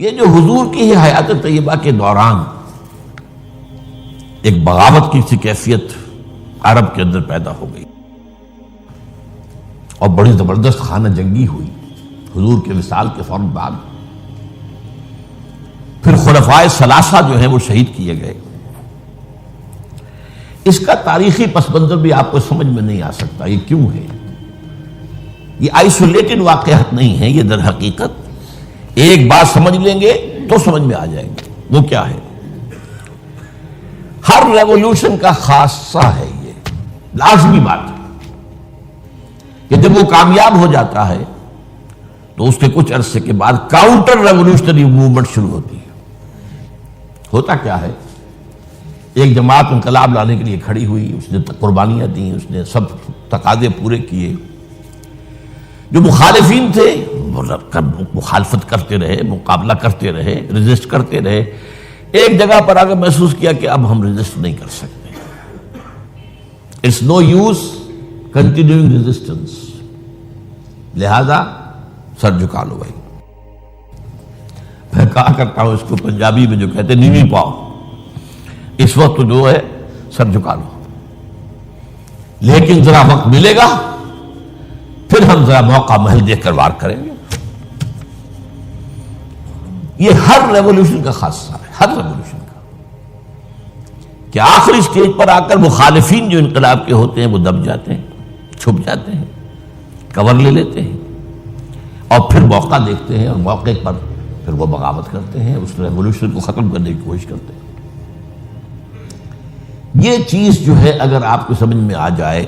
یہ جو حضور کی ہی حیات طیبہ کے دوران ایک بغاوت کی سی کیفیت عرب کے اندر پیدا ہو گئی اور بڑی زبردست خانہ جنگی ہوئی حضور کے وصال کے فوراً بعد. پھر خلفائے ثلاثہ جو ہیں وہ شہید کیے گئے. اس کا تاریخی پس منظر بھی آپ کو سمجھ میں نہیں آ سکتا یہ کیوں ہے. یہ آئسولیٹڈ واقعات نہیں ہیں، یہ در حقیقت ایک بات سمجھ لیں گے تو سمجھ میں آ جائیں گے. وہ کیا ہے؟ ہر ریولوشن کا خاصہ ہے، یہ لازمی بات ہے کہ جب وہ کامیاب ہو جاتا ہے تو اس کے کچھ عرصے کے بعد کاؤنٹر ریولوشنری موومنٹ شروع ہوتی ہے. ہوتا کیا ہے؟ ایک جماعت انقلاب لانے کے لیے کھڑی ہوئی، اس نے قربانیاں دیں، اس نے سب تقاضے پورے کیے. جو مخالفین تھے وہ مخالفت کرتے رہے، مقابلہ کرتے رہے، ریزسٹ کرتے رہے. ایک جگہ پر آگے محسوس کیا کہ اب ہم ریزسٹ نہیں کر سکتے. It's no use continuing resistance, لہذا سر جھکا لو بھائی. میں کہا کرتا ہوں اس کو پنجابی میں جو کہتے ہیں نیوی پاؤ، اس وقت جو ہے سر جھکا لو، لیکن ذرا وقت ملے گا پھر ہم ذرا موقع محل دیکھ کر وار کریں گے. یہ ہر ریولوشن کا خاصہ ہے، ہر ریولوشن کا، کہ آخری سٹیج پر آ کر مخالفین جو انقلاب کے ہوتے ہیں وہ دب جاتے ہیں، چھپ جاتے ہیں، کور لے لیتے ہیں اور پھر موقع دیکھتے ہیں اور موقع پر پھر وہ بغاوت کرتے ہیں، اس ریولوشن کو ختم کرنے کی کوشش کرتے ہیں. یہ چیز جو ہے اگر آپ کو سمجھ میں آ جائے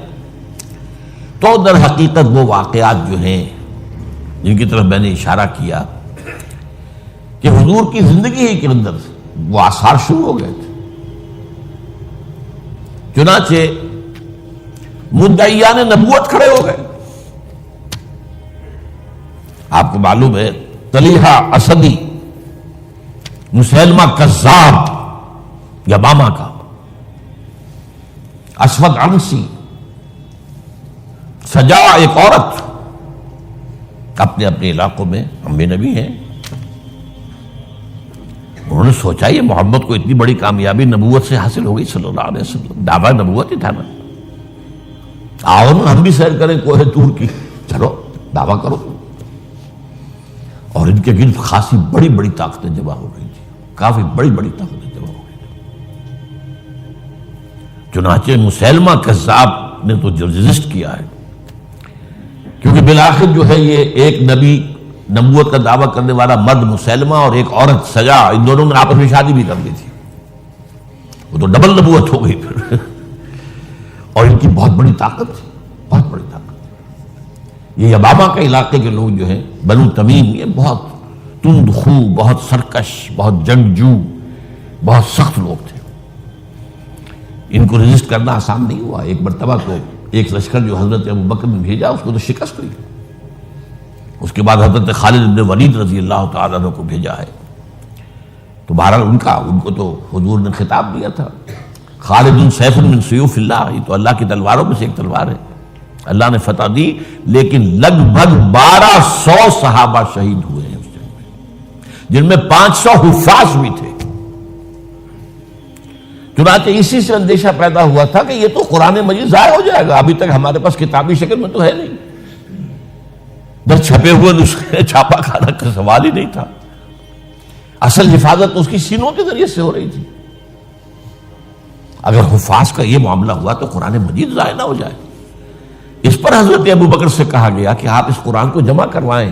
تو در حقیقت وہ واقعات جو ہیں جن کی طرف میں نے اشارہ کیا کہ حضور کی زندگی ہی کے اندر وہ آثار شروع ہو گئے تھے. چنانچہ مدعیان نبوت کھڑے ہو گئے. آپ کو معلوم ہے طلیحہ اسدی، مسیلمہ کذاب یمامہ کا، اسود عنسی، سجا ایک عورت، اپنے اپنے علاقوں میں انبیاء نبی ہیں. انہوں نے سوچا یہ محمد کو اتنی بڑی کامیابی نبوت سے حاصل ہو گئی صلی اللہ علیہ وسلم، دعویٰ نبوت ہی تھا نا. آؤ نا ہم بھی سیر کریں کوہ طور کی، چلو دعویٰ کرو. اور ان کے گرد خاصی بڑی بڑی طاقتیں جمع ہو گئی تھی، کافی بڑی بڑی طاقتیں جمع ہو گئی تھی. چنانچہ مسیلمہ کذاب نے تو جو ریزسٹ کیا ہے، کیونکہ بالآخر جو ہے یہ ایک نبی نبوت کا دعویٰ کرنے والا مرد مسیلمہ اور ایک عورت سجا، ان دونوں نے آپس میں شادی بھی کر لی تھی. وہ تو ڈبل نبوت ہو گئی پھر. اور ان کی بہت بڑی طاقت تھی، بہت بڑی طاقت. یہ یمامہ کے علاقے کے لوگ جو ہیں بنو تمیم، یہ بہت تند خو، بہت سرکش، بہت جنگجو، بہت سخت لوگ تھے. ان کو ریزسٹ کرنا آسان نہیں ہوا. ایک مرتبہ تو ایک لشکر جو حضرت ابوبکر نے بھیجا اس کو تو شکست ہوئی. اس کے بعد حضرت خالد بن ولید رضی اللہ تعالیٰ عنہ کو بھیجا ہے. تو بہرحال ان کو تو حضور نے خطاب دیا تھا، خالد سیف من سیوف اللہ، یہ تو اللہ کی تلواروں میں سے ایک تلوار ہے. اللہ نے فتح دی، لیکن لگ بھگ 1200 صحابہ شہید ہوئے ہیں اس جنگ میں، جن میں 500 حفاظ بھی تھے. چنانچہ اسی سے اندیشہ پیدا ہوا تھا کہ یہ تو قرآن مجید ضائع ہو جائے گا. ابھی تک ہمارے پاس کتابی شکل میں تو ہے نہیں، در چھپے ہوئے نسخے چھاپا کھانا کا سوال ہی نہیں تھا. اصل حفاظت اس کی سینوں کے ذریعے سے ہو رہی تھی. اگر حفاظ کا یہ معاملہ ہوا تو قرآن مجید ضائع نہ ہو جائے. اس پر حضرت ابوبکر سے کہا گیا کہ آپ اس قرآن کو جمع کروائیں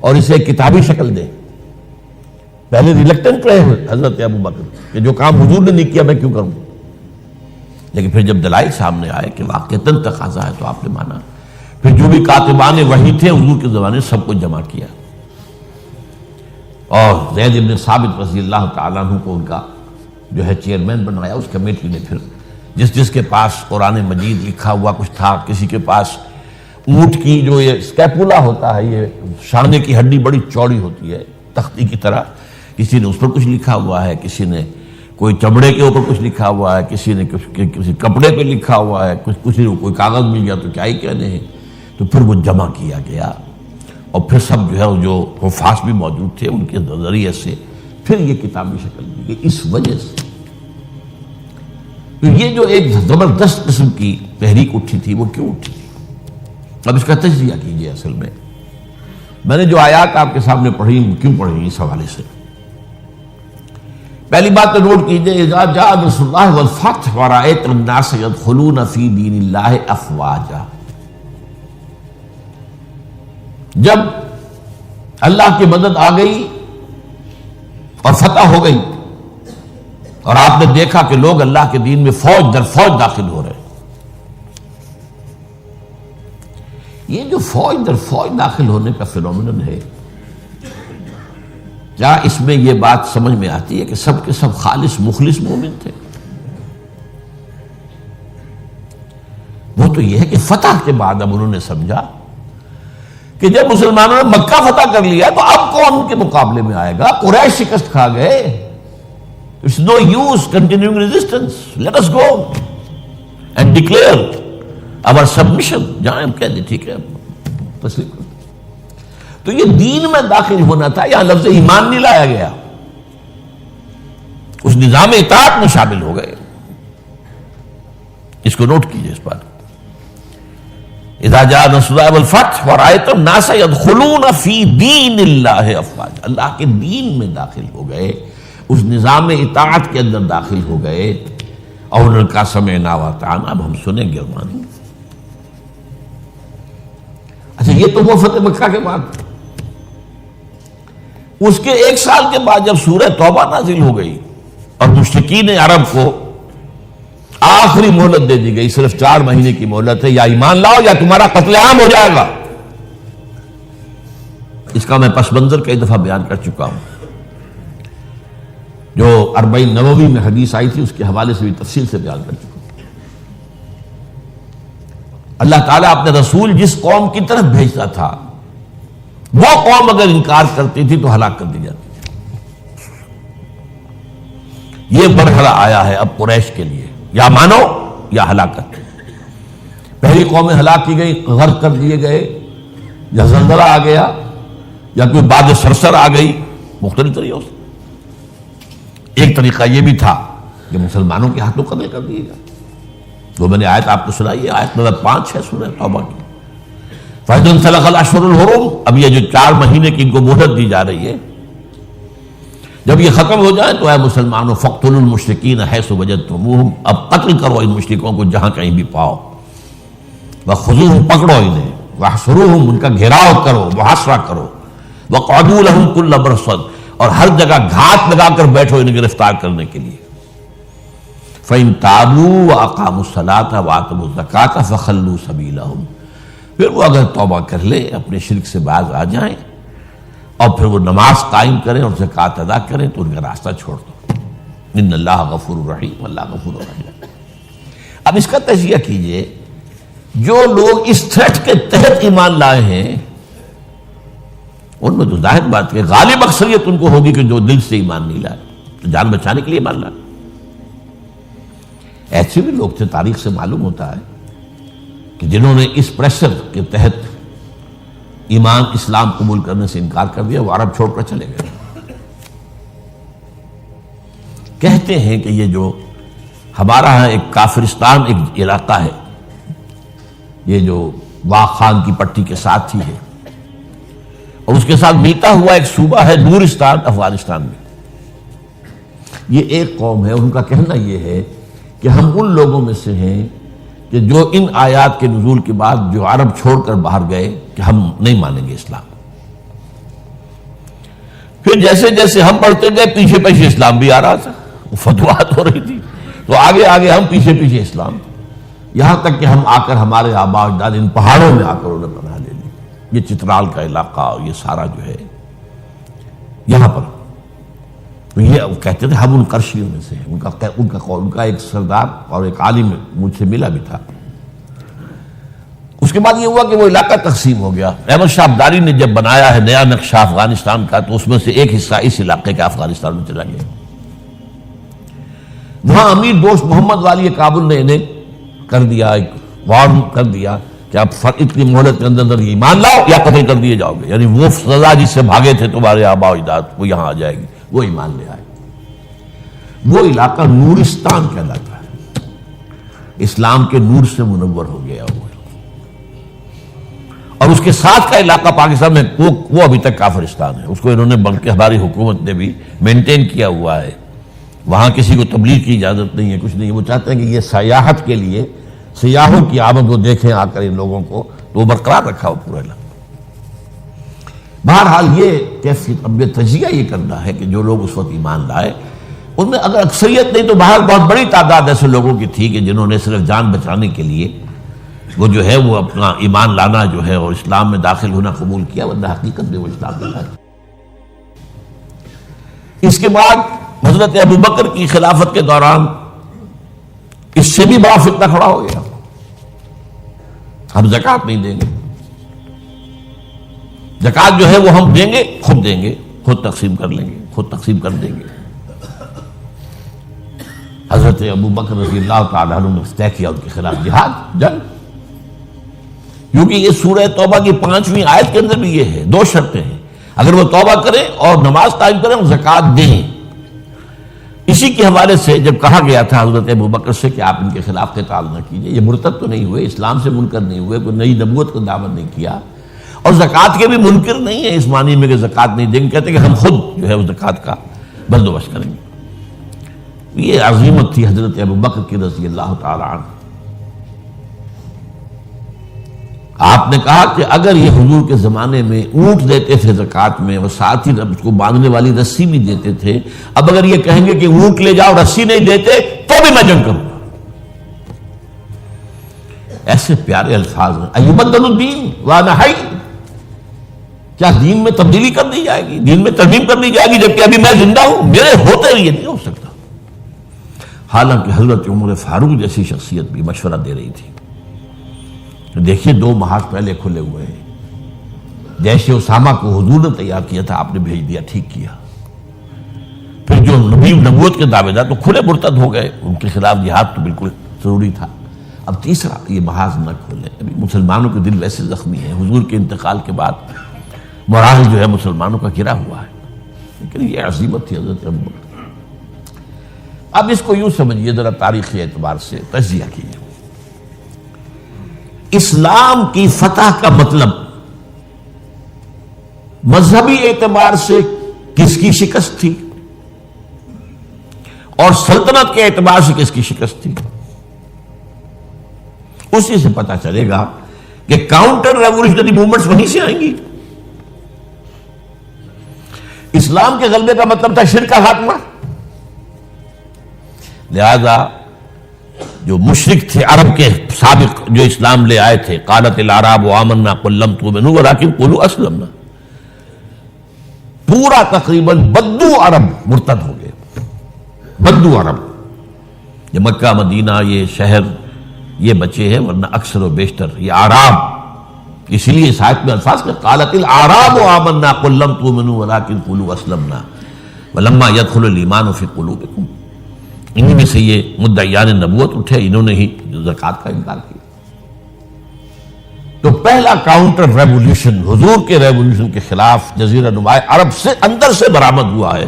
اور اسے ایک کتابی شکل دیں. پہلے ریلیکٹنٹ رہے حضرت ابوبکر کہ جو کام حضور نے نہیں کیا میں کیوں کروں، لیکن پھر جب دلائل سامنے آئے کہ واقعتاً تقاضا ہے تو آپ نے مانا. پھر جو بھی کاتبان وحی تھے حضور کے زمانے سب کو جمع کیا اور زید بن ثابت رضی اللہ تعالیٰ عنہ کو ان کا جو ہے چیئرمین بنایا. اس کمیٹی نے پھر جس کے پاس قرآن مجید لکھا ہوا کچھ تھا، کسی کے پاس اونٹ کی جو یہ اسکیپولا ہوتا ہے، یہ شانے کی ہڈی بڑی چوڑی ہوتی ہے تختی کی طرح، کسی نے اس پر کچھ لکھا ہوا ہے، کسی نے کوئی چمڑے کے اوپر کچھ لکھا ہوا ہے، کسی نے کسی کپڑے پہ لکھا ہوا ہے، کسی کو کوئی کاغذ مل گیا تو کیا ہی کہنے ہیں. تو پھر وہ جمع کیا گیا اور پھر سب جو ہے جو حفاظ بھی موجود تھے ان کے ذریعے سے پھر یہ کتابی شکل دی گئی. اس وجہ سے تو یہ جو ایک زبردست قسم کی تحریک اٹھی تھی وہ کیوں اٹھی تھی؟ اب اس کا تجزیہ کیجیے. اصل میں نے جو آیات آپ کے سامنے پڑھی کیوں پڑھی اس حوالے سے. پہلی بات تو نوٹ کیجیے، اذا جاء نصر اللہ والفتح ورأیت الناس يدخلون فی دین اللہ افواجا. جب اللہ کی مدد آ گئی اور فتح ہو گئی اور آپ نے دیکھا کہ لوگ اللہ کے دین میں فوج در فوج داخل ہو رہے ہیں. یہ جو فوج در فوج داخل ہونے کا فینومینن ہے، کیا اس میں یہ بات سمجھ میں آتی ہے کہ سب کے سب خالص مخلص مومن تھے؟ وہ تو یہ ہے کہ فتح کے بعد اب انہوں نے سمجھا کہ جب مسلمانوں نے مکہ فتح کر لیا تو اب کون ان کے مقابلے میں آئے گا؟ قریش شکست کھا گئے. It's no use continuing resistance. Let us go and declare our submission. جہاں ہم کہہ دیں ٹھیک ہے تسلیم کرو. تو یہ دین میں داخل ہونا تھا، یہاں لفظ ایمان نہیں لایا گیا، اس نظام اطاعت میں شامل ہو گئے. اس کو نوٹ کیجئے اس بات. اذا جاء نصر اللہ والفتح ورأیت الناس يدخلون فی دین اللہ افواجا. اللہ کے دین میں داخل ہو گئے، اس نظام اطاعت کے اندر داخل ہو گئے اور انہوں نے کہا سمعنا واطعنا، اب ہم سنیں گے اور مانیں گے. اچھا یہ تو وہ فتح مکہ کے بعد. اس کے ایک سال کے بعد جب سورہ توبہ نازل ہو گئی اور مشرکین عرب کو آخری مہلت دے دی گئی، صرف 4 مہینے کی مہلت ہے، یا ایمان لاؤ یا تمہارا قتل عام ہو جائے گا. اس کا میں پس منظر کئی دفعہ بیان کر چکا ہوں. جو 40 نووی میں حدیث آئی تھی اس کے حوالے سے بھی تفصیل سے بیان کر چکا ہوں. اللہ تعالیٰ اپنے رسول جس قوم کی طرف بھیجتا تھا وہ قوم اگر انکار کرتی تھی تو ہلاک کر دی جاتی. یہ مرحلہ آیا ہے اب قریش کے لیے، یا مانو یا ہلاکت. پہلی قومیں ہلاک کی گئی، غرق کر دیے گئے، یا زلزلہ آ گیا، یا کوئی باد سرسر آ گئی، مختلف طریقوں سے. ایک طریقہ یہ بھی تھا کہ مسلمانوں کے ہاتھوں قتل کر دیے گا. جو میں نے آیت آپ کو سنائی ہے، آیت نمبر 5 ہے سورہ توبہ کی. فَإِذَا انْسَلَخَ الْأَشْهُرُ الْحُرُمُ. اب یہ جو 4 مہینے کی ان کو مہلت دی جا رہی ہے، جب یہ ختم ہو جائے تو اے مسلمانوں فَاقْتُلُوا الْمُشْرِكِينَ حَيْثُ وَجَدْتُمُوهُمْ. اب قتل کرو ان مشرکوں کو جہاں کہیں بھی پاؤ. وَخُذُوهُمْ. پکڑو انہیں. وَاحْصُرُوهُمْ. ان کا گھیراؤ کرو، محاصرہ کرو. وَاقْعُدُوا لَهُمْ كُلَّ مَرْصَدٍ. اور ہر جگہ گھات لگا کر بیٹھو انہیں گرفتار کرنے کے لیے. فَإِن تَابُوا وَأَقَامُوا الصَّلَاةَ وَآتَوُا الزَّكَاةَ فَخَلُّوا سَبِيلَهُمْ. پھر وہ اگر توبہ کر لے، اپنے شرک سے باز آ جائیں اور پھر وہ نماز قائم کریں اور زکوٰۃ ادا کریں تو ان کا راستہ چھوڑ دو. ان اللہ غفور رحیم. اللہ غفور رحیم. اب اس کا تجزیہ کیجئے. جو لوگ اس تھریٹ کے تحت ایمان لائے ہیں ان میں تو ظاہر بات ہے غالب اکثریت ان کو ہوگی کہ جو دل سے ایمان نہیں لائے، تو جان بچانے کے لیے ایمان لائے. ایسے بھی لوگ تھے، تاریخ سے معلوم ہوتا ہے کہ جنہوں نے اس پریشر کے تحت ایمان اسلام قبول کرنے سے انکار کر دیا، وہ عرب چھوڑ کر چلے گئے. کہتے ہیں کہ یہ جو ہمارا ایک کافرستان ایک علاقہ ہے، یہ جو واق خان کی پٹی کے ساتھ ہی ہے، اور اس کے ساتھ ملتا ہوا ایک صوبہ ہے نورستان افغانستان میں. یہ ایک قوم ہے، ان کا کہنا یہ ہے کہ ہم ان لوگوں میں سے ہیں کہ جو ان آیات کے نزول کے بعد جو عرب چھوڑ کر باہر گئے کہ ہم نہیں مانیں گے اسلام. پھر جیسے جیسے ہم پڑھتے گئے پیچھے پیچھے اسلام بھی آ رہا تھا، فتوحات ہو رہی تھی، تو آگے آگے ہم پیچھے پیچھے اسلام، یہاں تک کہ ہم آ کر ہمارے آباء و اجداد ان پہاڑوں میں آ کر انہوں نے پناہ لے لی. یہ چترال کا علاقہ، یہ سارا جو ہے یہاں پر. یہ کہتے تھے ہم ان قرشیوں میں سے. ان کا ایک سردار اور ایک عالم مجھ سے ملا بھی تھا. اس کے بعد یہ ہوا کہ وہ علاقہ تقسیم ہو گیا. احمد شاہ ابداری نے جب بنایا ہے نیا نقشہ افغانستان کا تو اس میں سے ایک حصہ اس علاقے کا افغانستان میں چلا گیا. وہاں امیر دوست محمد والی کابل نے انہیں کر دیا، ایک وارن کر دیا کہ آپ اتنی مہلت کے اندر ایمان لاؤ یا قتل کر دیے جاؤ گے. یعنی وہ سزا جس سے بھاگے تھے تمہارے آباء و اجداد وہ یہاں آ جائے گی. وہ ایمان لے آئے. وہ علاقہ نورستان کہلاتا ہے. اسلام کے نور سے منور ہو گیا وہ. اور اس کے ساتھ کا علاقہ پاکستان میں وہ ابھی تک کافرستان ہے. اس کو انہوں نے بلکہ ہماری حکومت نے بھی مینٹین کیا ہوا ہے. وہاں کسی کو تبلیغ کی اجازت نہیں ہے, کچھ نہیں ہے. وہ چاہتے ہیں کہ یہ سیاحت کے لیے سیاحوں کی آمد کو دیکھیں آ کر ان لوگوں کو, تو وہ برقرار رکھا ہو پورا علاقہ. بہرحال یہ کیفیت اب تجزیہ یہ کرنا ہے کہ جو لوگ اس وقت ایمان لائے ان میں اگر اکثریت نہیں تو باہر بہت بڑی تعداد ایسے لوگوں کی تھی کہ جنہوں نے صرف جان بچانے کے لیے وہ جو ہے وہ اپنا ایمان لانا جو ہے اور اسلام میں داخل ہونا قبول کیا, ورنہ حقیقت میں وہ اسلام میں لائے. اس کے بعد حضرت ابو بکر کی خلافت کے دوران اس سے بھی بڑا فتنہ کھڑا ہو گیا. ہم زکوٰۃ نہیں دیں گے, زکوٰۃ جو ہے وہ ہم دیں گے, خود تقسیم کر لیں گے, خود تقسیم کر دیں گے. حضرت ابو بکر رضی اللہ تعالیٰ عنہ نے طے کیا ان کے خلاف جہاد, جنگ. کیونکہ یہ سورہ توبہ کی 5ویں آیت کے اندر بھی یہ ہے, 2 شرطیں ہیں. اگر وہ توبہ کریں اور نماز قائم کریں اور زکوٰۃ دیں. اسی کے حوالے سے جب کہا گیا تھا حضرت ابو بکر سے کہ آپ ان کے خلاف قتال نہ کیجیے, یہ مرتد تو نہیں ہوئے, اسلام سے منکر نہیں ہوئے, کوئی نئی نبوت کو دعوت نہیں کیا, اور زکوٰۃ کے بھی منکر نہیں ہے اس معنی میں کہ زکوٰۃ نہیں دیں گے. کہتے ہیں کہ ہم خود جو ہے اس زکوٰۃ کا بندوبست کریں گے. یہ عظیمت تھی حضرت ابو بکر کی رضی اللہ تعالی عنہ. آپ نے کہا کہ اگر یہ حضور کے زمانے میں اونٹ دیتے تھے زکوٰۃ میں اور ساتھ ہی اس کو باندھنے والی رسی بھی دیتے تھے, اب اگر یہ کہیں گے کہ اونٹ لے جاؤ رسی نہیں دیتے تو بھی میں جنگ کروں گا. ایسے پیارے الفاظ ہیں. ایبدل الدین وانا حی, کیا دین میں تبدیلی کر دی جائے گی, دین میں ترمیم کر دی جائے گی جبکہ ابھی میں زندہ ہوں؟ میرے ہوتے ہوئے یہ نہیں ہو سکتا. حالانکہ حضرت عمر فاروق جیسی شخصیت بھی مشورہ دے رہی تھی. دیکھیے 2 محاذ پہلے کھلے ہوئے ہیں. جیش اسامہ کو حضور نے تیار کیا تھا, آپ نے بھیج دیا, ٹھیک کیا. پھر جو نبوت کے دعوے دار تو کھلے مرتد ہو گئے, ان کے خلاف جہاد تو بالکل ضروری تھا. اب تیسرا یہ محاذ نہ کھولے. ابھی مسلمانوں کے دل ویسے زخمی ہیں, حضور کے انتقال کے بعد مورال جو ہے مسلمانوں کا گرا ہوا ہے. لیکن یہ عظیمت تھی حضرت ابو بکر. اب اس کو یوں سمجھیے ذرا تاریخی اعتبار سے تجزیہ کیجیے. اسلام کی فتح کا مطلب مذہبی اعتبار سے کس کی شکست تھی اور سلطنت کے اعتبار سے کس کی شکست تھی, اسی سے پتہ چلے گا کہ کاؤنٹر ریولیوشنری موومنٹس وہیں سے آئیں گی. اسلام کے غلبے کا مطلب تھا شرک کا خاتمہ. لہذا جو مشرک تھے عرب کے سابق جو اسلام لے آئے تھے, قالت الاعراب آمنا قل لم تؤمنوا ولکن قولوا اسلمنا, پورا تقریباً بدو عرب مرتد ہو گئے. بدو عرب, یہ مکہ مدینہ یہ شہر یہ بچے ہیں, ورنہ اکثر و بیشتر یہ اعراب. اسی لیے اس آیت میں الفاظ کہ قالت الاعراب آمنا قل لم تؤمنوا ولکن قولوا اسلمنا ولما يدخل الايمان في قلوبكم. انہی میں سے یہ مدعیان نبوت اٹھے, انہوں نے ہی زکوٰۃ کا انکار کیا. تو پہلا کاؤنٹر ریولیوشن حضور کے ریولیوشن کے خلاف جزیرہ نما عرب سے اندر سے برآمد ہوا ہے,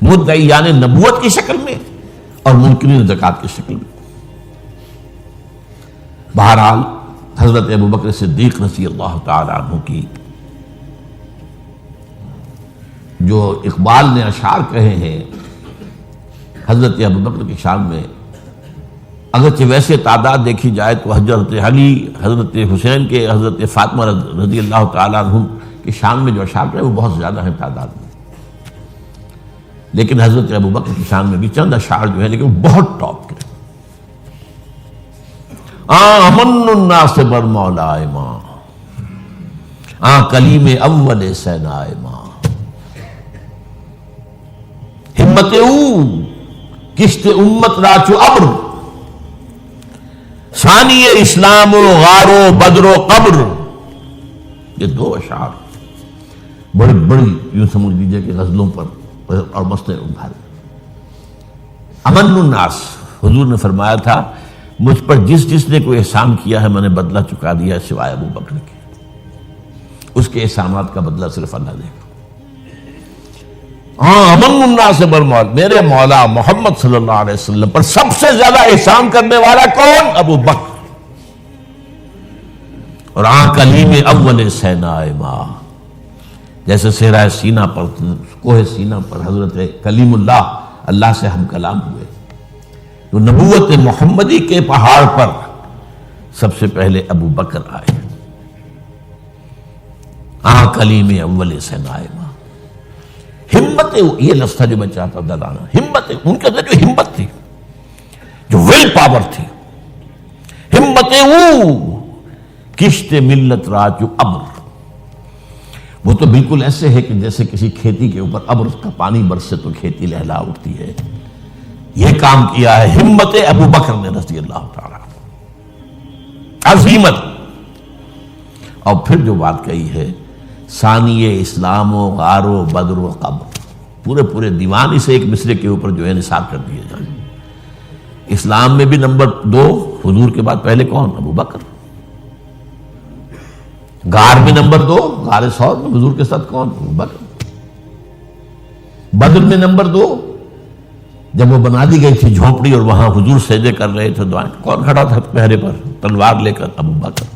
مدعیان نبوت کی شکل میں اور منکرین زکوٰۃ کی شکل میں. بہرحال حضرت ابو بکر صدیق رضی اللہ تعالی عنہ کی جو اقبال نے اشعار کہے ہیں حضرت ابو بکر کی شان میں, اگرچہ ویسے تعداد دیکھی جائے تو حضرت علی, حضرت حسین کے, حضرت فاطمہ رضی اللہ تعالیٰ عنہ کی شان میں جو اشعار ہیں وہ بہت زیادہ ہیں تعداد میں, لیکن حضرت ابو بکر کی شان میں بھی چند اشعار جو ہیں لیکن وہ بہت ٹاپ کے. امن الناس بر مولائے ماں, کلیم اول سینائے ماں, ہمت او کشت امت راچو ابر, ثانی اسلام و غار و بدر و قبر. یہ 2 اشعار بڑی بڑی یوں سمجھ لیجیے کہ غزلوں پر اور مسئلے ابھارے. امن الناس, حضور نے فرمایا تھا مجھ پر جس نے کوئی احسان کیا ہے میں نے بدلہ چکا دیا سوائے ابو بکر کے. اس کے احسانات کا بدلہ صرف اللہ دے گا. ہاں امن الناس بالموت، میرے مولا محمد صلی اللہ علیہ وسلم پر سب سے زیادہ احسان کرنے والا کون؟ ابو بکر. اور کلیم اول سینا ماں، جیسے صحرائے سینا پر، کوہ سینا پر حضرت کلیم اللہ سے ہم کلام ہوئے، تو نبوت محمدی کے پہاڑ پر سب سے پہلے ابو بکر آئے. کلیم اول سینا ماں. ہمت، یہ لفظ تھا جو میں چاہتا تھا لانا. ہمت، ان کے اندر جو ہمت تھی، جو ول پاور تھی، ہمت وہ کشت ملت رات جو ابر، وہ تو بالکل ایسے ہے کہ جیسے کسی کھیتی کے اوپر ابر کا پانی برسے تو کھیتی لہلا اٹھتی ہے. یہ کام کیا ہے ہمت ابو بکر نے رضی اللہ تعالی، عظیمت. اور پھر جو بات کہی ہے ثانی اسلام و غار و بدر و قبر، پورے دیوان اسے ایک مصرے کے اوپر جو ہے نثار کر دیے جائیں. اسلام میں بھی نمبر 2 حضور کے بعد پہلے کون؟ ابو بکر. غار میں نمبر 2، غار ثور میں حضور کے ساتھ کون؟ ابو بکر. بدر میں نمبر 2، جب وہ بنا دی گئی تھی جھونپڑی اور وہاں حضور سجدے کر رہے تھے دعائیں، کون کھڑا تھا پہرے پر تلوار لے کر؟ ابو بکر.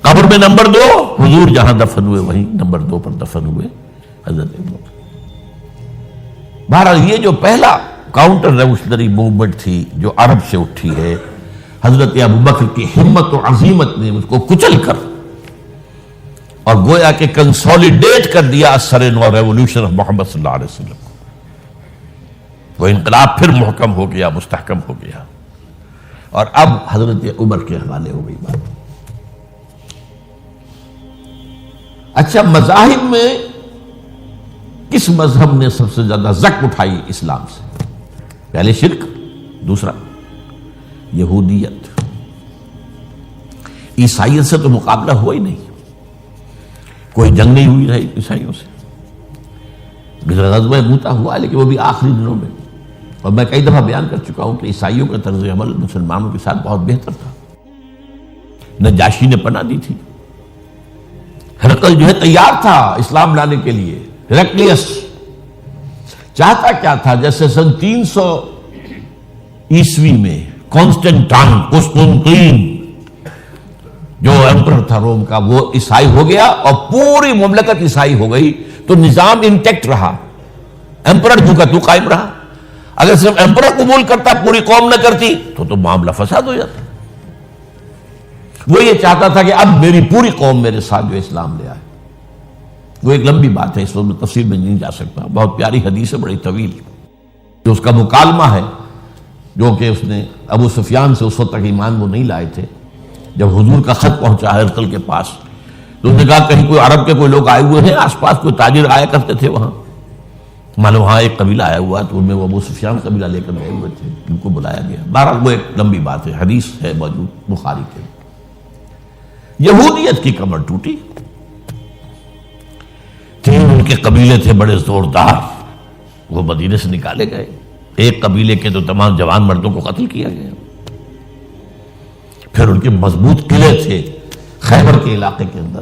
قبر میں نمبر 2، حضور جہاں دفن ہوئے وہیں نمبر 2 پر دفن ہوئے حضرت ابو بکر. بہرحال یہ جو پہلا کاؤنٹر ریولیوشنری موومنٹ تھی جو عرب سے اٹھی ہے، حضرت ابو بکر کی ہمت و عظیمت نے اس کو کچل کر اور گویا کہ کنسولیڈیٹ کر دیا اثر نو ریولیوشن آف محمد صلی اللہ علیہ وسلم. وہ انقلاب پھر محکم ہو گیا، مستحکم ہو گیا. اور اب حضرت عمر کے حوالے ہو گئی بات. اچھا، مذاہب میں کس مذہب نے سب سے زیادہ زک اٹھائی اسلام سے؟ پہلے شرک، دوسرا یہودیت. عیسائیت سے تو مقابلہ ہوا ہی نہیں، کوئی جنگ نہیں ہوئی رہی عیسائیوں سے. غزوہ موتا ہوا لیکن وہ بھی آخری دنوں میں. اور میں کئی دفعہ بیان کر چکا ہوں کہ عیسائیوں کا طرز عمل مسلمانوں کے ساتھ بہت بہتر تھا. نجاشی نے پناہ دی تھی، ہرقل جو ہے تیار تھا اسلام لانے کے لیے. ہرقلیس چاہتا کیا تھا؟ جیسے سن 300 عیسوی میں کانسٹنٹائن قسطنطین جو ایمپرر تھا روم کا، وہ عیسائی ہو گیا اور پوری مملکت عیسائی ہو گئی تو نظام انٹیکٹ رہا، ایمپرر جو کا تو قائم رہا. اگر صرف ایمپرر قبول کرتا پوری قوم نہ کرتی تو معاملہ فساد ہو جاتا. وہ یہ چاہتا تھا کہ اب میری پوری قوم میرے ساتھ جو اسلام لے آئے. وہ ایک لمبی بات ہے، اس وقت میں تفصیل میں نہیں جا سکتا. بہت پیاری حدیث ہے، بڑی طویل، جو اس کا مکالمہ ہے، جو کہ اس نے ابو سفیان سے اس وقت تک ایمان وہ نہیں لائے تھے. جب حضور کا خط پہنچا ہرقل کے پاس تو اس نے کہا کہیں کوئی عرب کے کوئی لوگ آئے ہوئے ہیں، آس پاس کوئی تاجر آیا کرتے تھے وہاں. معلوم وہاں ایک قبیلہ آیا ہوا تو ان میں وہ ابو سفیان قبیلہ لے کر گئے ہوئے تھے، ان کو بلایا گیا. بہرحال وہ ایک لمبی بات ہے، حدیث ہے موجود بخاری کے. یہودیت کی کمر ٹوٹی. 3 ان کے قبیلے تھے بڑے زوردار، وہ مدینے سے نکالے گئے. ایک قبیلے کے تو تمام جوان مردوں کو قتل کیا گیا. پھر ان کے مضبوط قلعے تھے خیبر کے علاقے کے اندر،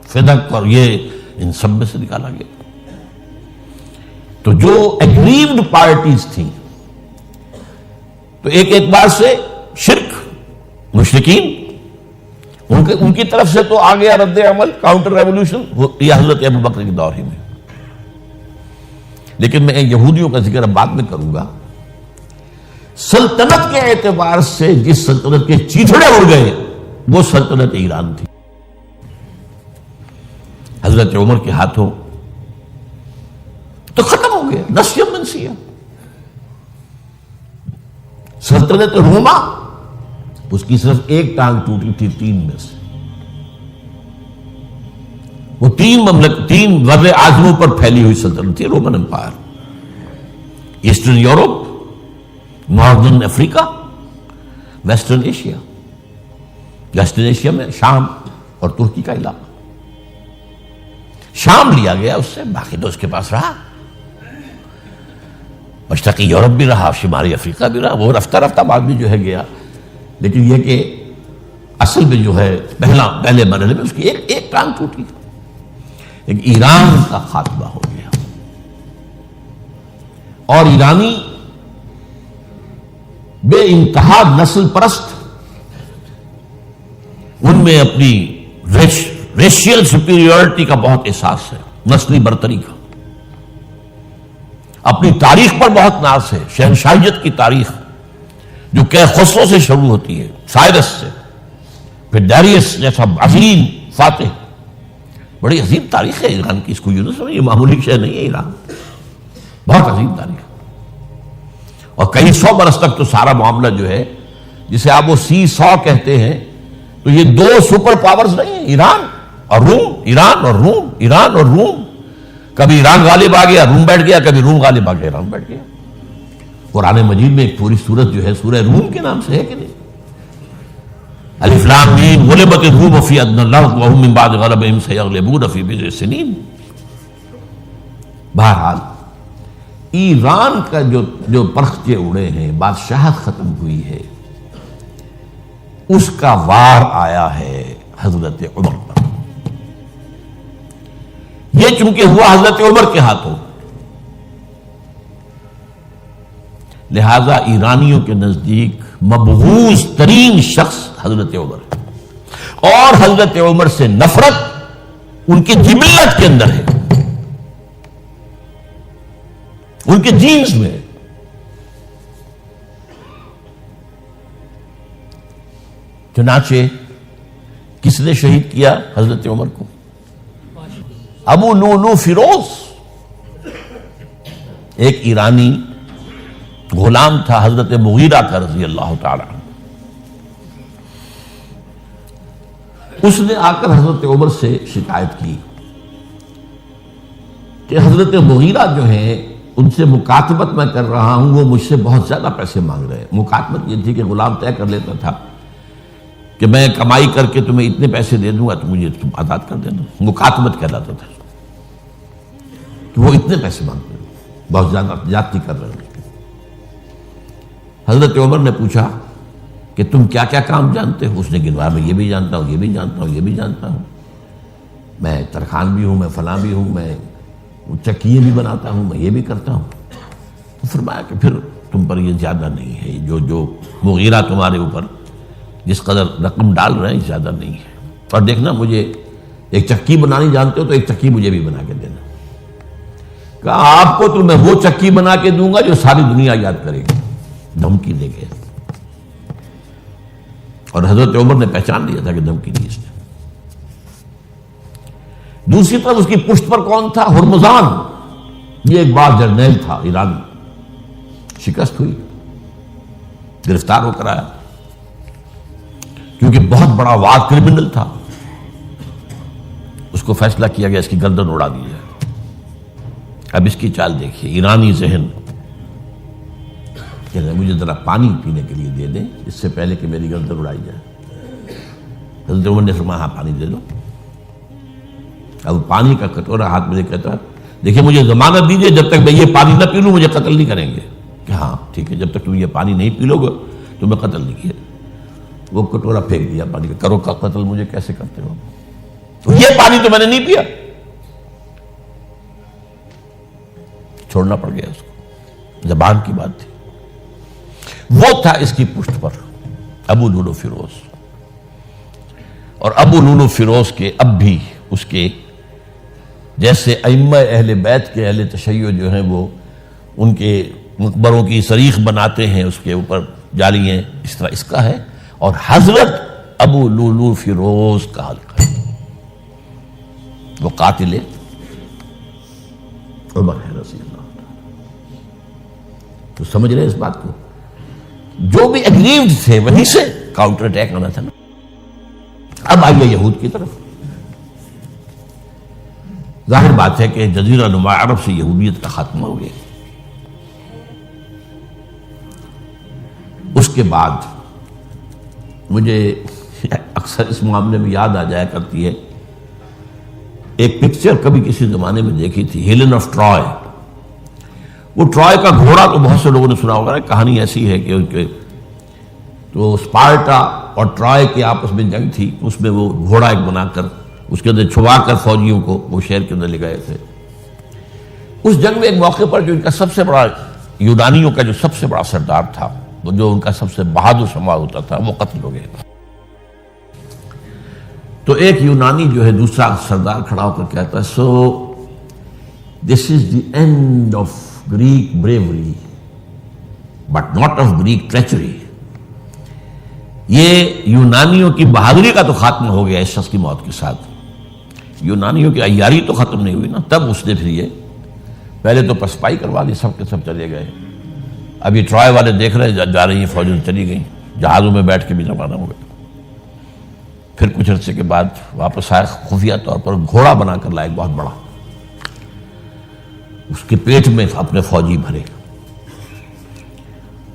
فدق اور یہ ان سب میں سے نکالا گیا. تو جو ایگریوڈ پارٹیز تھیں تو ایک اعتبار سے شرک، مشرکین، ان کی طرف سے تو آ گیا رد عمل، کاؤنٹر ریولوشن، یہ حضرت ابو بکر کے دور ہی میں. لیکن میں یہودیوں کا ذکر اب بعد میں کروں گا. سلطنت کے اعتبار سے جس سلطنت کے چیتڑے اڑ گئے وہ سلطنت ایران تھی. حضرت عمر کے ہاتھوں تو ختم ہو گیا، نسیہ منسیہ. سلطنت روما، اس کی صرف ایک ٹانگ ٹوٹی تھی 3 میں سے. وہ 3 بر اعظموں پر پھیلی ہوئی سلطنت تھی Roman empire. Eastern Europe, Northern Africa, Western Asia. Western Asia میں شام اور ترکی کا علاقہ. شام لیا گیا اس سے، باقی تو اس کے پاس رہا. مشرقی یورپ بھی رہا، شمالی افریقہ بھی رہا، وہ رفتہ رفتہ بعد میں جو ہے گیا، لیکن یہ کہ اصل میں جو ہے پہلے مرحلے میں اس کی ایک ٹانگ ٹوٹی، ایک ایران کا خاتمہ ہو گیا۔ اور ایرانی بے انتہا نسل پرست، ان میں اپنی ریشیل سپیریورٹی کا بہت احساس ہے، نسلی برتری کا، اپنی تاریخ پر بہت ناز ہے، شہنشاہیت کی تاریخ جو کہ خسرو سے شروع ہوتی ہے، سائرس سے، پھر ڈیریس جیسا عظیم فاتح، بڑی عظیم تاریخ ہے ایران کی، اس کو یوں نہ سمجھیں، یہ معمولی شہر نہیں ہے ایران، بہت عظیم تاریخ، اور کئی سو برس تک تو سارا معاملہ جو ہے جسے آپ وہ سی-100 کہتے ہیں، تو یہ دو سپر پاورز نہیں ہیں، ایران اور روم، ایران اور روم، ایران اور روم، کبھی ایران غالب آ گیا روم بیٹھ گیا، کبھی روم غالب آ گیا ایران بیٹھ گیا۔ قرآن مجید میں ایک پوری سورت جو ہے سورہ روم کے نام سے ہے کہ نہیں؟ الف لام میم غلبت الروم فی ادنی الارض وهم من بعد غلبهم سیغلبون فی بضع سنین۔ بہرحال ایران کا جو پرخچے اڑے ہیں، بادشاہت ختم ہوئی ہے، اس کا وار آیا ہے حضرت عمر پر۔ یہ چونکہ ہوا حضرت عمر کے ہاتھوں، لہذا ایرانیوں کے نزدیک مبغوض ترین شخص حضرت عمر ہے، اور حضرت عمر سے نفرت ان کی جبلت کے اندر ہے، ان کے جینز میں ہے۔ چنانچہ کس نے شہید کیا حضرت عمر کو؟ ابو لولو فیروز، ایک ایرانی غلام تھا حضرت مغیرہ کا رضی اللہ تعالی عنہ۔ اس نے آ کر حضرت عمر سے شکایت کی کہ حضرت مغیرہ جو ہیں ان سے مکاتبت میں کر رہا ہوں، وہ مجھ سے بہت زیادہ پیسے مانگ رہے ہیں۔ مکاتبت یہ تھی کہ غلام طے کر لیتا تھا کہ میں کمائی کر کے تمہیں اتنے پیسے دے دوں گا تو مجھے تم آزاد کر دینا، مکاتبت کہلاتا تھا کہ وہ اتنے پیسے مانگتے ہیں، بہت زیادہ زیادتی کر رہے ہیں۔ حضرت عمر نے پوچھا کہ تم کیا کیا کام جانتے ہو؟ اس نے گنوایا، میں یہ بھی جانتا ہوں، یہ بھی جانتا ہوں، یہ بھی جانتا ہوں، میں ترخان بھی ہوں، میں فلاں بھی ہوں، میں چکیے بھی بناتا ہوں، میں یہ بھی کرتا ہوں۔ تو فرمایا کہ پھر تم پر یہ زیادہ نہیں ہے، جو مغیرہ تمہارے اوپر جس قدر رقم ڈال رہے ہیں زیادہ نہیں ہے، اور دیکھنا مجھے ایک چکی بنانی جانتے ہو تو ایک چکی مجھے بھی بنا کے دینا۔ کہا آپ کو تو میں وہ چکی بنا کے دوں گا جو ساری دنیا یاد کرے گی، دھمکی دے گئے۔ اور حضرت عمر نے پہچان لیا تھا کہ دھمکی دی اس نے۔ دوسری طرف اس کی پشت پر کون تھا؟ ہرمزان، یہ ایک بار جرنیل تھا ایرانی، شکست ہوئی، گرفتار ہو کر آیا، کیونکہ بہت بڑا وار کرمنل تھا۔ اس کو فیصلہ کیا گیا اس کی گردن اڑا دی جائے۔ اب اس کی چال دیکھیے، ایرانی ذہن کہ مجھے ذرا پانی پینے کے لیے دے دیں اس سے پہلے کہ میری گردن اڑائی جائے۔ حضرت عمر نے فرمایا ہاں پانی دے دو۔ اب پانی کا کٹورا ہاتھ میں کہتا ہے دیکھیں مجھے ضمانت دیجیے جب تک میں یہ پانی نہ پی لوں مجھے قتل نہیں کریں گے۔ کہ ہاں ٹھیک ہے، جب تک تم یہ پانی نہیں پی لو گے تو میں قتل نہیں کیا۔ وہ کٹورا پھینک دیا پانی کا، کرو کا قتل مجھے کیسے کرتے ہو؟ تو یہ پانی تو میں نے نہیں پیا، چھوڑنا پڑ گیا اس کو، زبان کی بات تھی۔ وہ تھا اس کی پشت پر ابو لولو فیروز، اور ابو لولو فیروز کے اب بھی اس کے جیسے ائمہ اہل بیت کے اہل تشیع جو ہیں وہ ان کے مقبروں کی صریخ بناتے ہیں، اس کے اوپر جالی ہیں، اس طرح اس کا ہے، اور حضرت ابو لولو فیروز کا حلقہ ہے، وہ قاتل عمر ہے رضی اللہ عنہ۔ تو سمجھ رہے اس بات کو؟ جو بھی اگریوڈ تھے وہیں سے کاؤنٹر اٹیک آنا تھا نا۔ اب آئیے یہود کی طرف۔ ظاہر بات ہے کہ جزیرہ نما عرب سے یہودیت کا خاتمہ ہو گیا۔ اس کے بعد مجھے اکثر اس معاملے میں یاد آ جایا کرتی ہے ایک پکچر کبھی کسی زمانے میں دیکھی تھی، ہیلن آف ٹرائے۔ وہ ٹرائے کا گھوڑا تو بہت سے لوگوں نے سنا ہوگا، کہانی ایسی ہے کہ ان کے تو اسپارٹا اور ٹرائے کے آپس میں جنگ تھی، اس میں وہ گھوڑا ایک بنا کر اس کے اندر چھپا کر فوجیوں کو وہ شہر کے اندر لے گئے تھے۔ اس جنگ میں ایک موقع پر جو ان کا سب سے بڑا یونانیوں کا جو سب سے بڑا سردار تھا، وہ جو ان کا سب سے بہادر شمار ہوتا تھا، وہ قتل ہو گیا۔ تو ایک یونانی جو ہے دوسرا سردار کھڑا ہو کر کہتا ہے، so this is the end of Greek bravery but not of Greek treachery. یہ یونانیوں کی بہادری کا تو خاتمہ ہو گیا اس شخص کی موت کے ساتھ، یونانیوں کی عیاری تو ختم نہیں ہوئی نا۔ تب اس نے پھر یہ پہلے تو پسپائی کروا لی، سب کے سب چلے گئے۔ اب یہ ٹرائے والے دیکھ رہے جا رہی ہیں فوجیں چلی گئیں، جہازوں میں بیٹھ کے بھی روانہ ہو گئے۔ پھر کچھ عرصے کے بعد واپس آئے، خفیہ طور پر گھوڑا بنا کر لائے بہت بڑا، اس کے پیٹ میں اپنے فوجی بھرے۔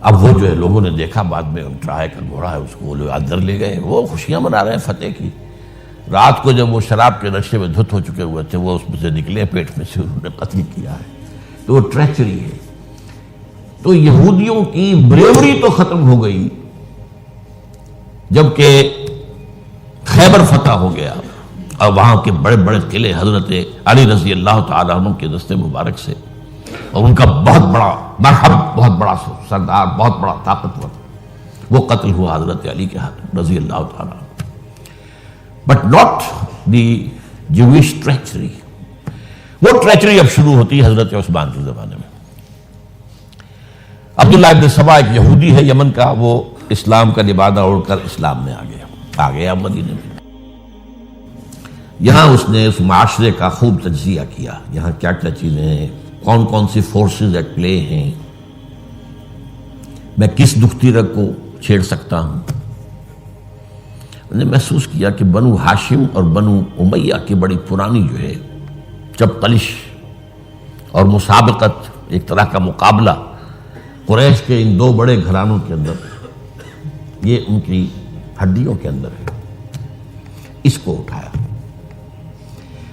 اب وہ جو ہے لوگوں نے دیکھا بعد میں ٹرائے کا گھوڑا ہے، اس کو لوگ اندر لے گئے، وہ خوشیاں منا رہے ہیں فتح کی۔ رات کو جب وہ شراب کے نشے میں دھت ہو چکے ہوئے تھے، وہ اس میں سے نکلے، پیٹ میں سے انہوں نے قتل کیا ہے۔ تو وہ ٹریچری ہے۔ تو یہودیوں کی بریوری تو ختم ہو گئی جبکہ خیبر فتح ہو گیا اور وہاں کے بڑے بڑے قلعے حضرت علی رضی اللہ تعالیٰ عنہ کے دست مبارک سے، اور ان کا بہت بڑا مرحب، بہت بڑا سردار، بہت بڑا طاقتور، وہ قتل ہوا حضرت علی کے ہاتھ رضی اللہ تعالیٰ عنہ۔ But not the Jewish treachery. وہ ٹریچری اب شروع ہوتی ہے حضرت عثمان کے زمانے میں۔ عبداللہ ابن سبا ایک یہودی ہے یمن کا، وہ اسلام کا لبادہ اوڑھ کر اسلام میں آ گیا مدینے میں۔ یہاں اس نے اس معاشرے کا خوب تجزیہ کیا، یہاں کیا کیا چیزیں ہیں، کون کون سی فورسز ایٹ پلے ہیں، میں کس دکھتی رگ کو چھیڑ سکتا ہوں۔ میں نے محسوس کیا کہ بنو ہاشم اور بنو امیہ کی بڑی پرانی جو ہے جب قلش اور مسابقت، ایک طرح کا مقابلہ قریش کے ان دو بڑے گھرانوں کے اندر، یہ ان کی ہڈیوں کے اندر ہے، اس کو اٹھایا۔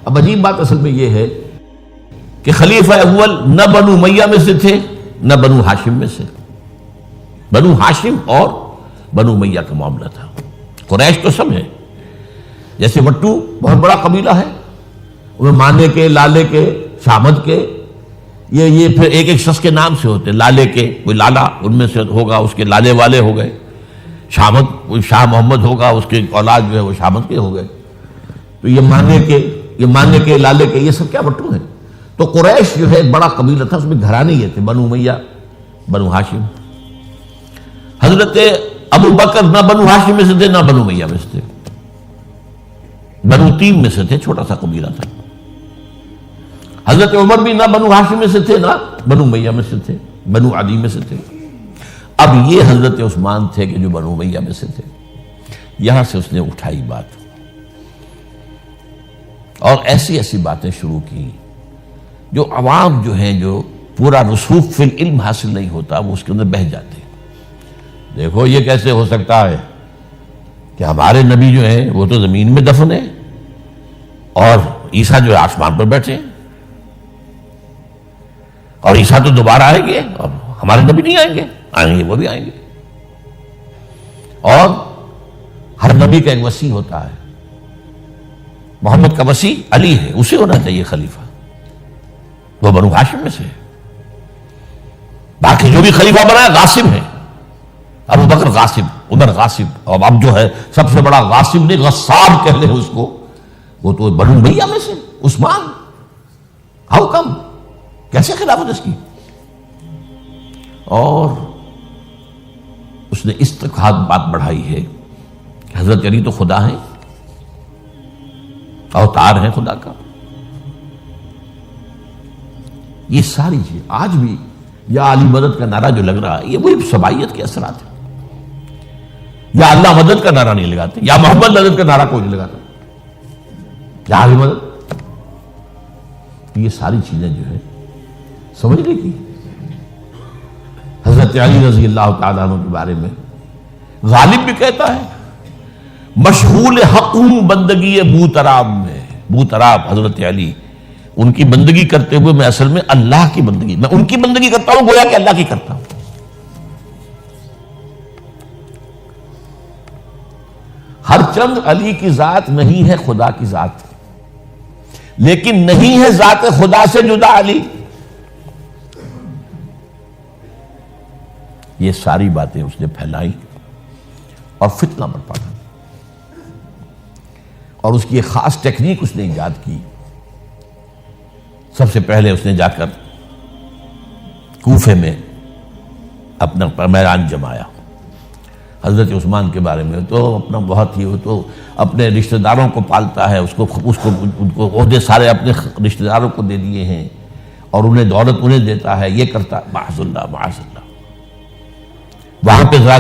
اب عجیب بات اصل میں یہ ہے کہ خلیفہ اول نہ بنو امیہ میں سے تھے نہ بنو ہاشم میں سے، بنو ہاشم اور بنو امیہ کا معاملہ تھا۔ قریش تو سب ہے، جیسے وٹو بہت بڑا قبیلہ ہے، وہ مانے کے، لالے کے، شامد کے، یہ پھر ایک ایک شخص کے نام سے ہوتے، لالے کے کوئی لالا ان میں سے ہوگا، اس کے لالے والے ہو گئے، شامد کوئی شاہ محمد ہوگا، اس کے اولاد جو ہے وہ شامد کے ہو گئے۔ تو یہ مانے کے لالے کے، یہ سب کیا وٹو ہیں۔ تو قریش جو ہے ایک بڑا قبیلہ تھا، اس میں گھرانے یہ تھے، بنو امیہ، بنو ہاشم۔ حضرت ابو بکر نہ بنو ہاشم میں سے تھے نہ بنو امیہ میں سے تھے، بنو تیم میں سے تھے، چھوٹا سا قبیلہ تھا۔ حضرت عمر بھی نہ بنو ہاشم میں سے تھے نہ بنو امیہ میں سے تھے، بنو عدی میں سے تھے۔ اب یہ حضرت عثمان تھے کہ جو بنو امیہ میں سے تھے۔ یہاں سے اس نے اٹھائی بات اور ایسی ایسی باتیں شروع کی جو عوام جو ہیں، جو پورا رسوخ فی العلم حاصل نہیں ہوتا، وہ اس کے اندر بہہ جاتے ہیں۔ دیکھو یہ کیسے ہو سکتا ہے کہ ہمارے نبی جو ہیں وہ تو زمین میں دفن ہیں اور عیسیٰ جو ہے آسمان پر بیٹھے ہیں، اور عیسیٰ تو دوبارہ آئیں گے اور ہمارے نبی نہیں آئیں گے وہ بھی آئیں گے۔ اور ہر نبی کا ایک وصی ہوتا ہے، محمد کا وصی علی ہے، اسے ہونا چاہیے خلیفہ، وہ بنو ہاشم میں سے۔ باقی جو بھی خلیفہ بنا ہے غاصب ہے، ابو بکر غاصب، عمر غاصب، اور اب جو ہے سب سے بڑا غاصب نہیں غصاب کہہ لیں اس کو، وہ تو بنو امیہ میں سے عثمان۔ ہاؤ کم، کیسے خلافت اس کی؟ اور اس نے اس تک ہاتھ بات بڑھائی ہے کہ حضرت علی تو خدا ہیں، اوتار ہیں خدا کا۔ یہ ساری چیز آج بھی یا علی مدد کا نعرہ جو لگ رہا ہے، یہ وہی سبائیت کے اثرات ہیں۔ یا اللہ مدد کا نعرہ نہیں لگاتے، یا محمد مدد کا نعرہ کوئی نہیں لگاتا، یا علی مدد۔ یہ ساری چیزیں جو ہے سمجھنے کی۔ حضرت علی رضی اللہ تعالیٰ عنہ کے بارے میں غالب بھی کہتا ہے، مشغول حقوم بندگی بوتراب میں، بوتراب حضرت علی ان کی بندگی کرتے ہوئے میں اصل میں اللہ کی بندگی، میں ان کی بندگی کرتا ہوں گویا کہ اللہ کی کرتا ہوں۔ ہر چند علی کی ذات نہیں ہے خدا کی ذات، لیکن نہیں ہے ذات خدا سے جدا علی۔ یہ ساری باتیں اس نے پھیلائی اور فتنہ برپا کیا، اور اس کی ایک خاص ٹیکنیک اس نے ایجاد کی۔ سب سے پہلے اس نے جا کر کوفے میں اپنا میدان جمایا۔ حضرت عثمان کے بارے میں تو اپنا بہت ہی، وہ تو اپنے رشتہ داروں کو پالتا ہے، ان کو عہدے سارے اپنے رشتہ داروں کو دے دیے ہیں، اور انہیں دولت انہیں دیتا ہے، یہ کرتا ہے، معاذ اللہ معاذ اللہ۔ وہاں پہ ذرا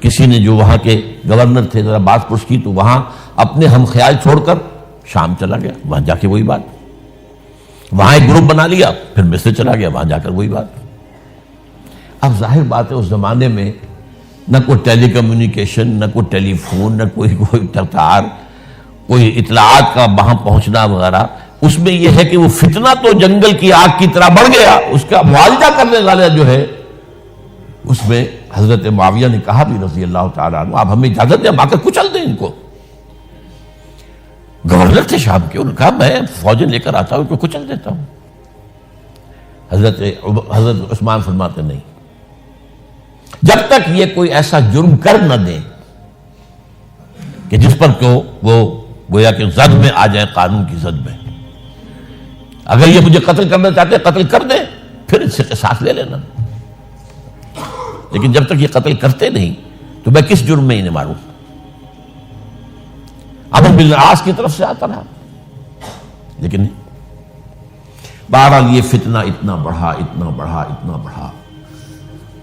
کسی نے جو وہاں کے گورنر تھے ذرا بات پرس کی، تو وہاں اپنے ہم خیال چھوڑ کر شام چلا گیا، وہاں جا کے وہی بات، وہاں ایک گروپ بنا لیا، پھر مصر چلا گیا، وہاں جا کر وہی بات۔ اب ظاہر بات ہے اس زمانے میں نہ کوئی ٹیلی کمیونیکیشن، نہ کوئی ٹیلی فون، نہ کوئی تار، کوئی اطلاعات کا وہاں پہنچنا وغیرہ، اس میں یہ ہے کہ وہ فتنہ تو جنگل کی آگ کی طرح بڑھ گیا، اس کا معالجہ کرنے والا جو ہے، اس میں حضرت معاویہ نے کہا بھی رضی اللہ تعالیٰ عنہ، آپ ہمیں اجازت دیں، ہم آ کر کچل دیں ان کو۔ گورنر تھے شام کے، انہوں نے کہا میں فوجیں لے کر آتا ہوں، ان کو کچل دیتا ہوں۔ حضرت عثمان فرماتے نہیں، جب تک یہ کوئی ایسا جرم کر نہ دیں کہ جس پر کہ وہ گویا کہ زد میں آ جائیں، قانون کی زد میں۔ اگر یہ مجھے قتل کرنا چاہتے ہیں قتل کر دیں، پھر اس سے قصاص لے لینا، لیکن جب تک یہ قتل کرتے نہیں تو میں کس جرم میں انہیں ماروں؟ عمرو بن العاص کی طرف سے آتا رہا، لیکن نہیں۔ بہرحال یہ فتنہ اتنا بڑھا اتنا بڑھا اتنا بڑھا،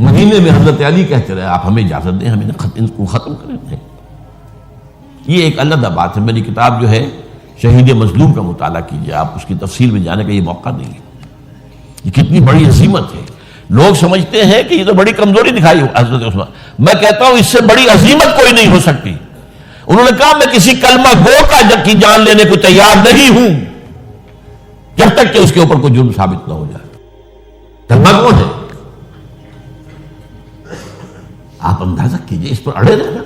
مدینے میں حضرت علی کہتے رہے آپ ہمیں اجازت دیں، ہم ان کو ختم کریں۔ یہ ایک علیحدہ بات ہے، میری کتاب جو ہے شہید مظلوم کا مطالعہ کیجیے، آپ اس کی تفصیل میں جانے کا یہ موقع نہیں ہے۔ یہ کتنی بڑی عظیمت ہے، لوگ سمجھتے ہیں کہ یہ تو بڑی کمزوری دکھائی حضرت عثمان، میں کہتا ہوں اس سے بڑی عظیمت کوئی نہیں ہو سکتی۔ انہوں نے کہا میں کسی کلمہ گو کی جان لینے کو تیار نہیں ہوں جب تک کہ اس کے اوپر کوئی جرم ثابت نہ ہو جائے۔ کلمہ گو ہے، آپ اندازہ کیجئے، اس پر اڑے رہنا،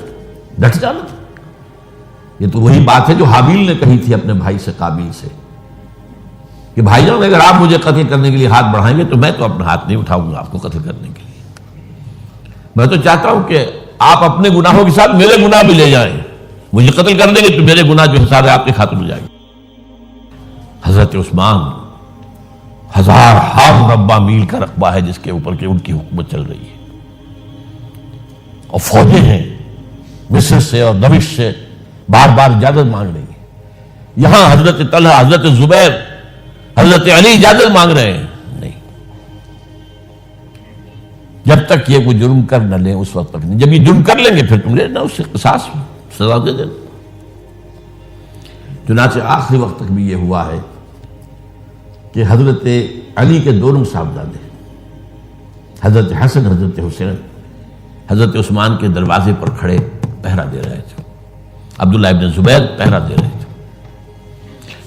ڈٹ جانا تھا۔ یہ تو وہی بات ہے جو حابیل نے کہی تھی اپنے بھائی سے قابیل سے کہ بھائی جان اگر آپ مجھے قتل کرنے کے لیے ہاتھ بڑھائیں گے تو میں تو اپنا ہاتھ نہیں اٹھاؤں گا آپ کو قتل کرنے کے لیے، میں تو چاہتا ہوں کہ آپ اپنے گناہوں کے ساتھ میرے گناہ بھی لے جائیں، مجھے قتل کر دیں گے تو میرے گناہ جو سارے آپ کے خاطر ہو جائیں گے۔ حضرت عثمان 1000 مربع میل کا رقبہ ہے جس کے اوپر کہ ان کی حکومت چل رہی ہے، اور فوجیں ہیں مصر سے اور دمشق سے بار بار اجازت مانگ رہی ہیں۔ یہاں حضرت طلحہ، حضرت زبیر، حضرت علی اجازت مانگ رہے ہیں، نہیں، جب تک یہ کوئی جرم کر نہ لیں اس وقت تک نہیں، جب یہ جرم کر لیں گے پھر تم لینا اس سے قصاص سزا دے دینا۔ چنانچہ آخری وقت تک بھی یہ ہوا ہے کہ حضرت علی کے دونوں صاحبزادے حضرت حسن، حضرت حسین، حضرت عثمان کے دروازے پر کھڑے پہرا دے رہے تھے، عبداللہ ابن زبیر پہرا دے رہے تھے،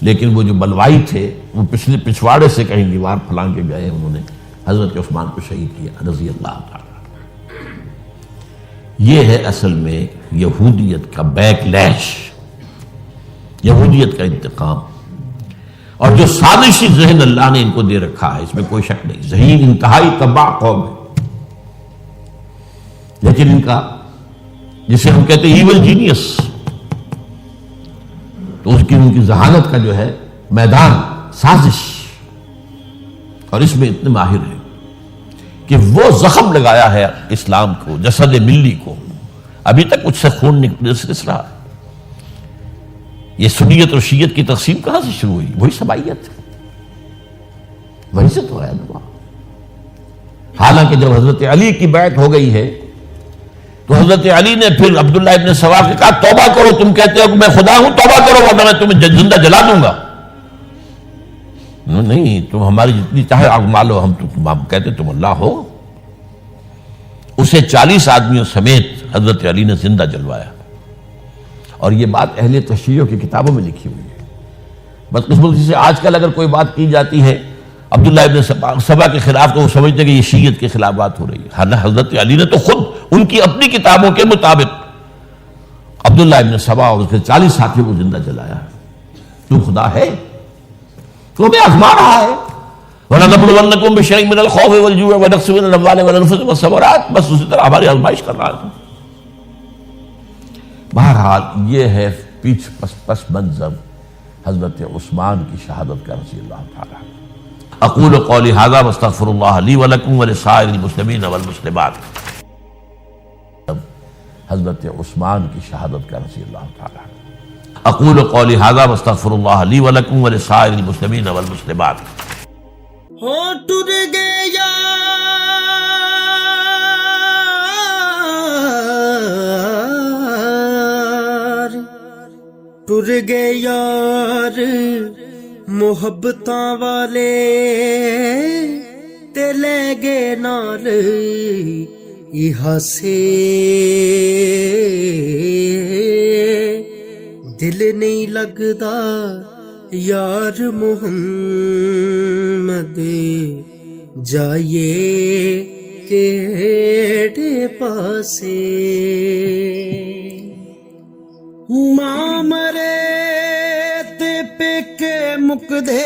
لیکن وہ جو بلوائی تھے وہ پچھواڑے سے کہیں دیوار پھلانگ کے گئے، انہوں نے حضرت عثمان کو شہید کیا رضی اللہ تعالیٰ۔ یہ ہے اصل میں یہودیت کا بیک لیش، یہودیت کا انتقام، اور جو سازشی ذہن اللہ نے ان کو دے رکھا ہے اس میں کوئی شک نہیں۔ ذہین انتہائی تباہ قوم ہے، لیکن ان کا جسے ہم کہتے ہیں ایول جینیس، تو اس کی ان کی ذہانت کا جو ہے میدان سازش، اور اس میں اتنے ماہر ہیں کہ وہ زخم لگایا ہے اسلام کو، جسد ملی کو، ابھی تک اس سے خون نکل رہا ہے۔ یہ سنیت اور شیعت کی تقسیم کہاں سے شروع ہوئی؟ وہی سبائیت، وہی سے تو ہے نا۔ حالانکہ جب حضرت علی کی بیعت ہو گئی ہے تو حضرت علی نے پھر عبداللہ ابن سوا سے کہا توبہ کرو، تم کہتے ہو کہ میں خدا ہوں، توبہ کرو ورنہ میں تمہیں زندہ جلا دوں گا۔ نہیں، تم ہماری جتنی چاہے آگ مالو، ہم کہتے تم اللہ ہو۔ اسے 40 آدمیوں سمیت حضرت علی نے زندہ جلوایا، اور یہ بات اہل تشیع کی کتابوں میں لکھی ہوئی ہے۔ بدقسمتی سے آج کل اگر کوئی بات کی جاتی ہے عبداللہ ابن سبا کے خلاف تو وہ سمجھتے کہ یہ شیعت کے خلاف بات ہو رہی ہے. حضرت علی نے تو خود ان کی اپنی کتابوں کے مطابق عبداللہ ابن سبا اور اس کے 40 ساتھیوں کو زندہ جلایا. تو خدا ہے تو ہمیں آزما رہا ہے. وَلَنَبْلُوَنَّكُمْ بِشَيْءٍ مِّنَ الْخَوْفِ وَالْجُوعِ وَنَقْصٍ مِّنَ الْأَمْوَالِ وَالْأَنفُسِ وَالثَّمَرَاتِ. بس اسی طرح ہماری آزمائش کر رہا ہے. بہرحال یہ ہے پس منظر حضرت عثمان کی شہادت کا رضی اللہ تعالیٰ. اقول قولی ھذا واستغفر اللہ لی ولکم ولسائر المسلمین والمسلمات. حضرت عثمان کی شہادت کا رضی اللہ تعالیٰ. اقول قولی ھذا واستغفر اللہ لی ولکم ولسائر المسلمین والمسلمات. ہو ٹر گیا ٹر گئے یار محبتاں والے تے لے گئے نال ہاسے. دل نہیں لگدا یار محمد جائیے کیڑے پاسے. ماں مرے تے پیکے مکدے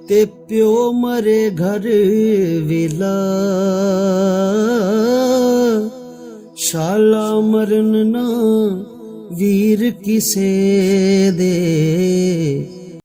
تے پیو مرے گھر ویلا. شالا مرن نہ ویر کسے دے